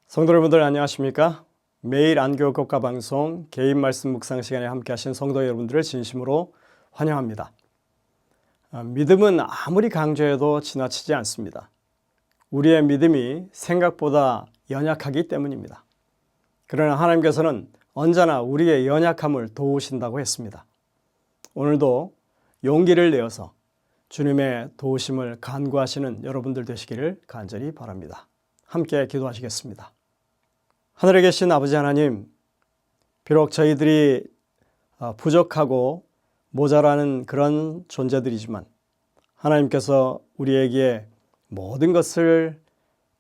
성도 여러분들 안녕하십니까? 매일 안교 국가 방송 개인 말씀 묵상 시간에 함께 하신 성도 여러분들을 진심으로 환영합니다. 믿음은 아무리 강조해도 지나치지 않습니다. 우리의 믿음이 생각보다 연약하기 때문입니다. 그러나 하나님께서는 언제나 우리의 연약함을 도우신다고 했습니다. 오늘도 용기를 내어서 주님의 도우심을 간구하시는 여러분들 되시기를 간절히 바랍니다. 함께 기도하시겠습니다. 하늘에 계신 아버지 하나님, 비록 저희들이 부족하고 모자라는 그런 존재들이지만 하나님께서 우리에게 모든 것을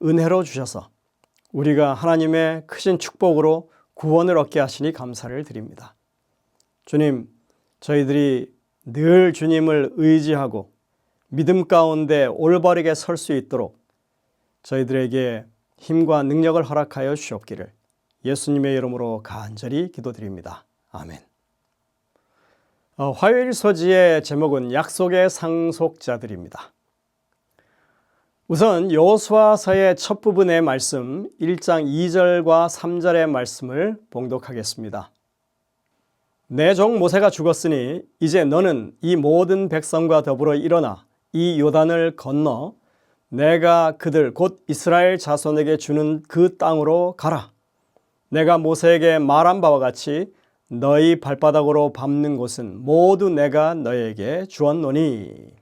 은혜로 주셔서 우리가 하나님의 크신 축복으로 구원을 얻게 하시니 감사를 드립니다. 주님, 저희들이 늘 주님을 의지하고 믿음 가운데 올바르게 설 수 있도록 저희들에게 힘과 능력을 허락하여 주옵기를 예수님의 이름으로 간절히 기도드립니다. 아멘. 화요일 소지의 제목은 약속의 상속자들입니다. 우선 여호수아서의 첫 부분의 말씀 1장 2절과 3절의 말씀을 봉독하겠습니다. 내 종 모세가 죽었으니 이제 너는 이 모든 백성과 더불어 일어나 이 요단을 건너 내가 그들 곧 이스라엘 자손에게 주는 그 땅으로 가라. 내가 모세에게 말한 바와 같이 너희 발바닥으로 밟는 곳은 모두 내가 너희에게 주었노니.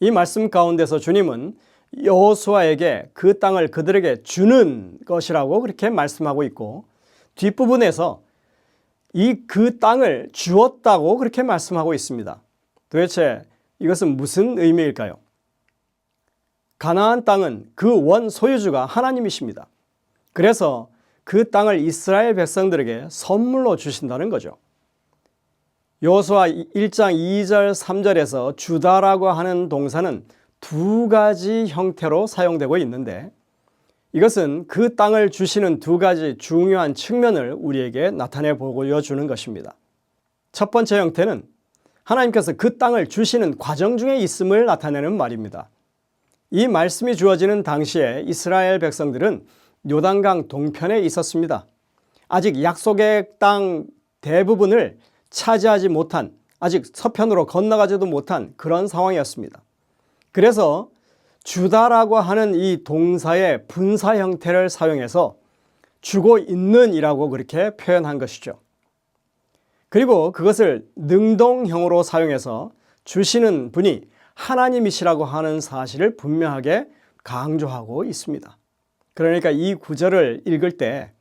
이 말씀 가운데서 주님은 여호수아에게 그 땅을 그들에게 주는 것이라고 그렇게 말씀하고 있고, 뒷부분에서 그 땅을 주었다고 그렇게 말씀하고 있습니다. 도대체 이것은 무슨 의미일까요? 가나안 땅은 그 원 소유주가 하나님이십니다. 그래서 그 땅을 이스라엘 백성들에게 선물로 주신다는 거죠. 여호수아 1장 2절 3절에서 주다라고 하는 동사는 두 가지 형태로 사용되고 있는데, 이것은 그 땅을 주시는 두 가지 중요한 측면을 우리에게 나타내 보여주는 것입니다. 첫 번째 형태는 하나님께서 그 땅을 주시는 과정 중에 있음을 나타내는 말입니다. 이 말씀이 주어지는 당시에 이스라엘 백성들은 요단강 동편에 있었습니다. 아직 약속의 땅 대부분을 차지하지 못한, 아직 서편으로 건너가지도 못한 그런 상황이었습니다. 그래서 주다라고 하는 이 동사의 분사 형태를 사용해서 주고 있는 이라고 그렇게 표현한 것이죠. 그리고 그것을 능동형으로 사용해서 주시는 분이 하나님이시라고 하는 사실을 분명하게 강조하고 있습니다. 그러니까 이 구절을 읽을 때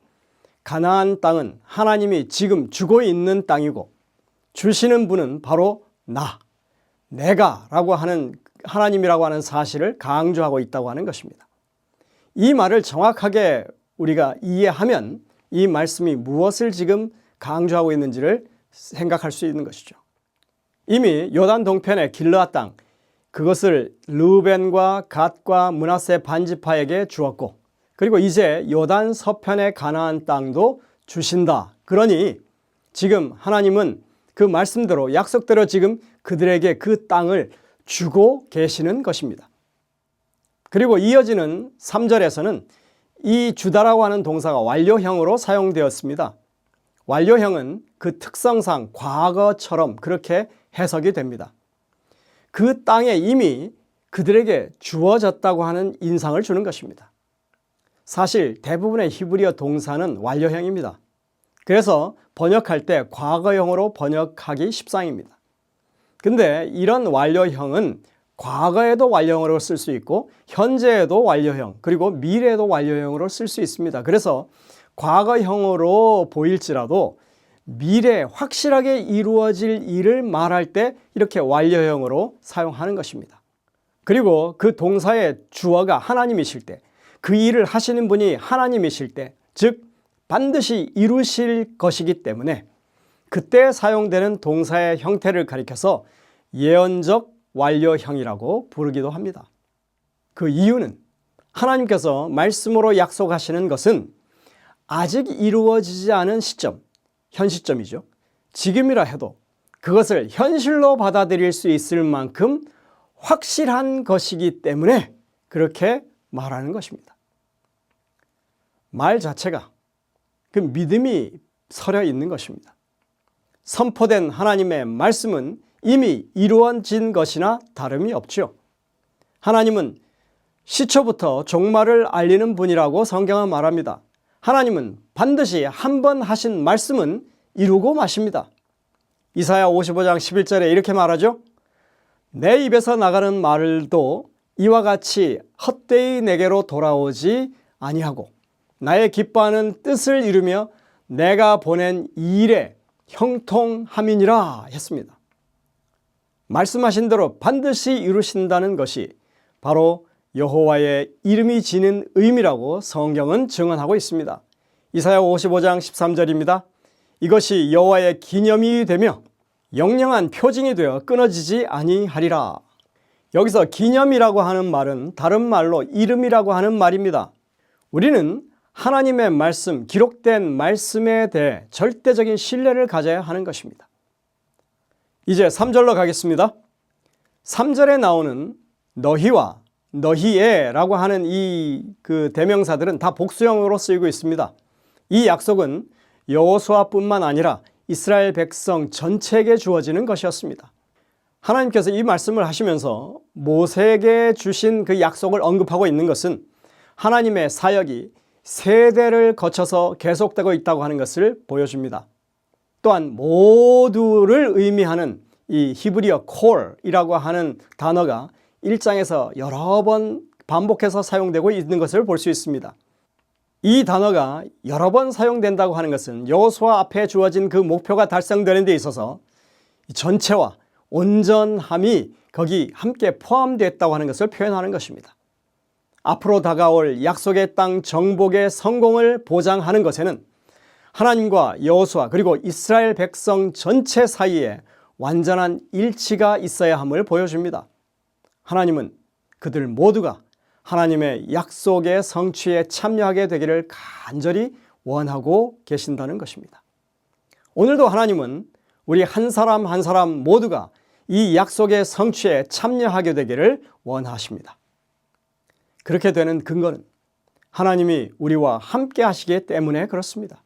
가나안 땅은 하나님이 지금 주고 있는 땅이고 주시는 분은 바로 내가 라고 하는 하나님이라고 하는 사실을 강조하고 있다고 하는 것입니다. 이 말을 정확하게 우리가 이해하면 이 말씀이 무엇을 지금 강조하고 있는지를 생각할 수 있는 것이죠. 이미 요단 동편의 길르앗 땅, 그것을 르우벤과 갓과 므낫세 반지파에게 주었고, 그리고 이제 요단 서편의 가나안 땅도 주신다. 그러니 지금 하나님은 그 말씀대로 약속대로 지금 그들에게 그 땅을 주고 계시는 것입니다. 그리고 이어지는 3절에서는 이 주다라고 하는 동사가 완료형으로 사용되었습니다. 완료형은 그 특성상 과거처럼 그렇게 해석이 됩니다. 그 땅에 이미 그들에게 주어졌다고 하는 인상을 주는 것입니다. 사실 대부분의 히브리어 동사는 완료형입니다. 그래서 번역할 때 과거형으로 번역하기 십상입니다. 근데 이런 완료형은 과거에도 완료형으로 쓸 수 있고 현재에도 완료형, 그리고 미래에도 완료형으로 쓸 수 있습니다. 그래서 과거형으로 보일지라도 미래에 확실하게 이루어질 일을 말할 때 이렇게 완료형으로 사용하는 것입니다. 그리고 그 동사의 주어가 하나님이실 때, 그 일을 하시는 분이 하나님이실 때, 즉 반드시 이루실 것이기 때문에 그때 사용되는 동사의 형태를 가리켜서 예언적 완료형이라고 부르기도 합니다. 그 이유는 하나님께서 말씀으로 약속하시는 것은 아직 이루어지지 않은 시점, 현 시점이죠. 지금이라 해도 그것을 현실로 받아들일 수 있을 만큼 확실한 것이기 때문에 그렇게 말하는 것입니다. 말 자체가 그 믿음이 서려 있는 것입니다. 선포된 하나님의 말씀은 이미 이루어진 것이나 다름이 없죠. 하나님은 시초부터 종말을 알리는 분이라고 성경은 말합니다. 하나님은 반드시 한 번 하신 말씀은 이루고 마십니다. 이사야 55장 11절에 이렇게 말하죠. 내 입에서 나가는 말도 이와 같이 헛되이 내게로 돌아오지 아니하고 나의 기뻐하는 뜻을 이루며 내가 보낸 이 일에 형통함이니라 했습니다. 말씀하신 대로 반드시 이루신다는 것이 바로 여호와의 이름이 지닌 의미라고 성경은 증언하고 있습니다. 이사야 55장 13절입니다. 이것이 여호와의 기념이 되며 영영한 표징이 되어 끊어지지 아니하리라. 여기서 기념이라고 하는 말은 다른 말로 이름이라고 하는 말입니다. 우리는 하나님의 말씀, 기록된 말씀에 대해 절대적인 신뢰를 가져야 하는 것입니다. 이제 3절로 가겠습니다. 3절에 나오는 너희와 너희에라고 하는 이 대명사들은 다 복수형으로 쓰이고 있습니다. 이 약속은 여호수아뿐만 아니라 이스라엘 백성 전체에게 주어지는 것이었습니다. 하나님께서 이 말씀을 하시면서 모세에게 주신 그 약속을 언급하고 있는 것은 하나님의 사역이 세대를 거쳐서 계속되고 있다고 하는 것을 보여줍니다. 또한 모두를 의미하는 이 히브리어 콜이라고 하는 단어가 1장에서 여러 번 반복해서 사용되고 있는 것을 볼 수 있습니다. 이 단어가 여러 번 사용된다고 하는 것은 여호수아 앞에 주어진 그 목표가 달성되는 데 있어서 전체와 온전함이 거기 함께 포함되었다고 하는 것을 표현하는 것입니다. 앞으로 다가올 약속의 땅 정복의 성공을 보장하는 것에는 하나님과 여호수아 그리고 이스라엘 백성 전체 사이에 완전한 일치가 있어야 함을 보여줍니다. 하나님은 그들 모두가 하나님의 약속의 성취에 참여하게 되기를 간절히 원하고 계신다는 것입니다. 오늘도 하나님은 우리 한 사람 한 사람 모두가 이 약속의 성취에 참여하게 되기를 원하십니다. 그렇게 되는 근거는 하나님이 우리와 함께 하시기 때문에 그렇습니다.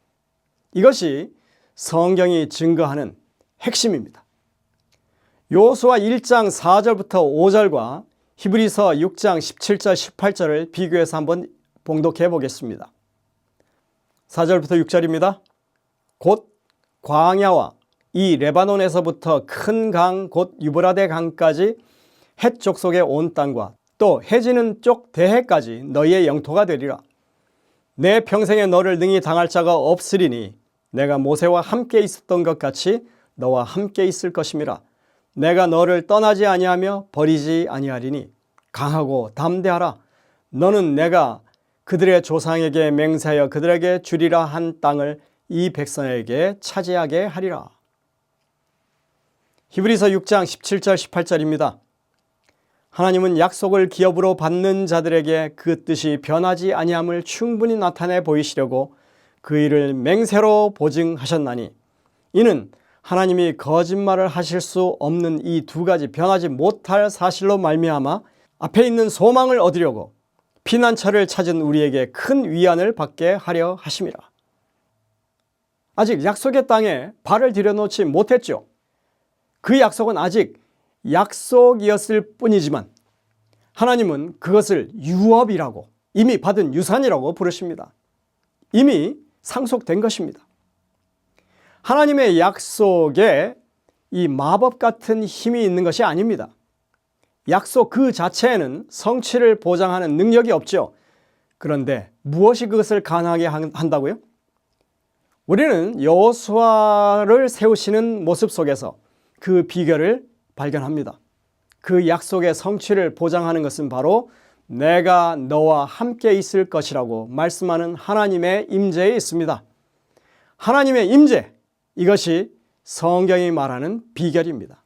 이것이 성경이 증거하는 핵심입니다. 여호수아 1장 4절부터 5절과 히브리서 6장 17절 18절을 비교해서 한번 봉독해 보겠습니다. 4절부터 6절입니다. 곧 광야와 이 레바논에서부터 큰 강 곧 유브라데 강까지 헷 족속의 온 땅과 또 해지는 쪽 대해까지 너희의 영토가 되리라. 내 평생에 너를 능히 당할 자가 없으리니 내가 모세와 함께 있었던 것 같이 너와 함께 있을 것임이라. 내가 너를 떠나지 아니하며 버리지 아니하리니 강하고 담대하라. 너는 내가 그들의 조상에게 맹세하여 그들에게 주리라 한 땅을 이 백성에게 차지하게 하리라. 히브리서 6장 17절 18절입니다. 하나님은 약속을 기업으로 받는 자들에게 그 뜻이 변하지 아니함을 충분히 나타내 보이시려고 그 일을 맹세로 보증하셨나니 이는 하나님이 거짓말을 하실 수 없는 이 두 가지 변하지 못할 사실로 말미암아 앞에 있는 소망을 얻으려고 피난처를 찾은 우리에게 큰 위안을 받게 하려 하심이라. 아직 약속의 땅에 발을 들여놓지 못했죠. 그 약속은 아직 약속이었을 뿐이지만 하나님은 그것을 유업이라고 이미 받은 유산이라고 부르십니다. 이미 상속된 것입니다. 하나님의 약속에 이 마법 같은 힘이 있는 것이 아닙니다. 약속 그 자체에는 성취를 보장하는 능력이 없죠. 그런데 무엇이 그것을 가능하게 한다고요? 우리는 여호수아를 세우시는 모습 속에서 그 비결을 발견합니다. 그 약속의 성취를 보장하는 것은 바로 내가 너와 함께 있을 것이라고 말씀하는 하나님의 임재에 있습니다. 하나님의 임재, 이것이 성경이 말하는 비결입니다.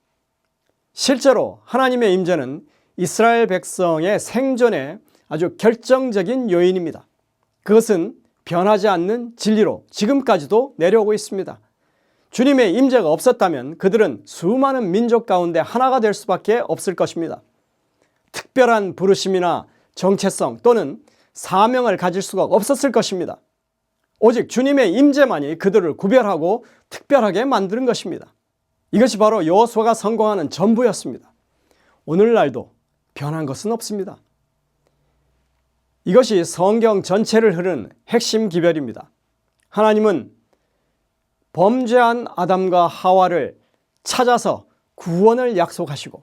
실제로 하나님의 임재는 이스라엘 백성의 생존에 아주 결정적인 요인입니다. 그것은 변하지 않는 진리로 지금까지도 내려오고 있습니다. 주님의 임재가 없었다면 그들은 수많은 민족 가운데 하나가 될 수밖에 없을 것입니다. 특별한 부르심이나 정체성 또는 사명을 가질 수가 없었을 것입니다. 오직 주님의 임재만이 그들을 구별하고 특별하게 만드는 것입니다. 이것이 바로 여호수아가 성공하는 전부였습니다. 오늘날도 변한 것은 없습니다. 이것이 성경 전체를 흐르는 핵심 기별입니다. 하나님은 범죄한 아담과 하와를 찾아서 구원을 약속하시고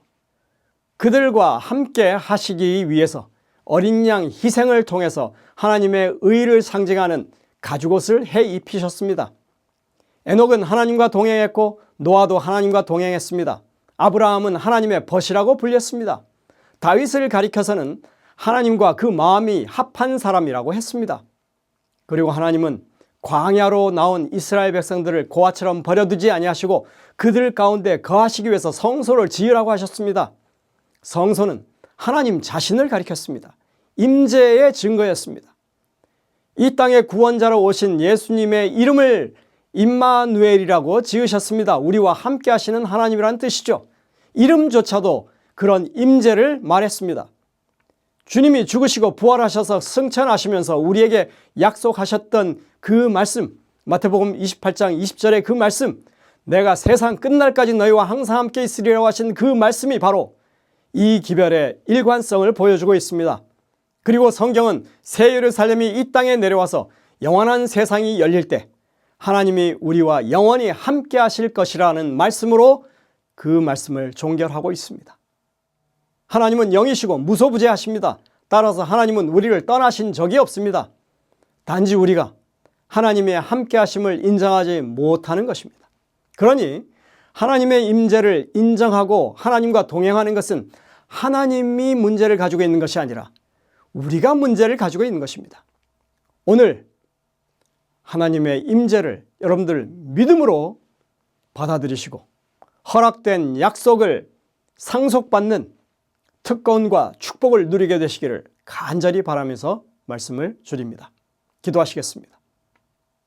그들과 함께 하시기 위해서 어린 양 희생을 통해서 하나님의 의를 상징하는 가죽옷을 해 입히셨습니다. 에녹은 하나님과 동행했고 노아도 하나님과 동행했습니다. 아브라함은 하나님의 벗이라고 불렸습니다. 다윗을 가리켜서는 하나님과 그 마음이 합한 사람이라고 했습니다. 그리고 하나님은 광야로 나온 이스라엘 백성들을 고아처럼 버려두지 아니하시고 그들 가운데 거하시기 위해서 성소를 지으라고 하셨습니다. 성소는 하나님 자신을 가리켰습니다. 임재의 증거였습니다. 이 땅에 구원자로 오신 예수님의 이름을 임마누엘이라고 지으셨습니다. 우리와 함께 하시는 하나님이라는 뜻이죠. 이름조차도 그런 임재를 말했습니다. 주님이 죽으시고 부활하셔서 승천하시면서 우리에게 약속하셨던 그 말씀, 마태복음 28장 20절의 그 말씀, 내가 세상 끝날까지 너희와 항상 함께 있으리라고 하신 그 말씀이 바로 이 기별의 일관성을 보여주고 있습니다. 그리고 성경은 새 예루살렘이 이 땅에 내려와서 영원한 세상이 열릴 때 하나님이 우리와 영원히 함께 하실 것이라는 말씀으로 그 말씀을 종결하고 있습니다. 하나님은 영이시고 무소부재하십니다. 따라서 하나님은 우리를 떠나신 적이 없습니다. 단지 우리가 하나님의 함께 하심을 인정하지 못하는 것입니다. 그러니 하나님의 임재를 인정하고 하나님과 동행하는 것은 하나님이 문제를 가지고 있는 것이 아니라 우리가 문제를 가지고 있는 것입니다. 오늘 하나님의 임재를 여러분들 믿음으로 받아들이시고 허락된 약속을 상속받는 특권과 축복을 누리게 되시기를 간절히 바라면서 말씀을 드립니다. 기도하시겠습니다.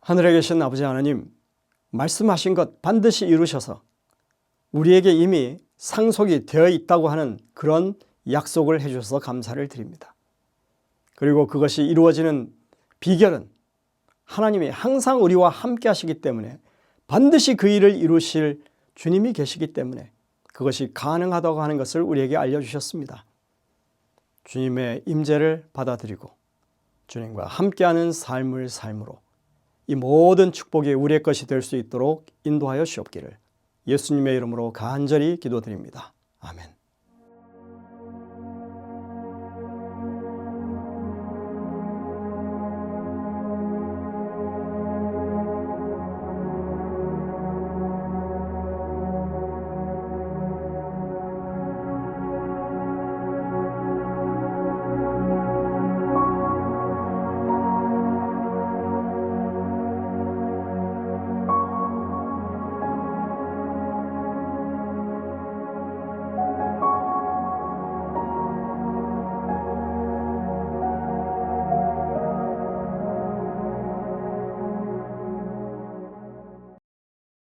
하늘에 계신 아버지 하나님, 말씀하신 것 반드시 이루셔서 우리에게 이미 상속이 되어 있다고 하는 그런 약속을 해주셔서 감사를 드립니다. 그리고 그것이 이루어지는 비결은 하나님이 항상 우리와 함께 하시기 때문에 반드시 그 일을 이루실 주님이 계시기 때문에 그것이 가능하다고 하는 것을 우리에게 알려주셨습니다. 주님의 임재를 받아들이고 주님과 함께하는 삶을 삶으로 이 모든 축복이 우리의 것이 될 수 있도록 인도하여 주옵기를 예수님의 이름으로 간절히 기도드립니다. 아멘.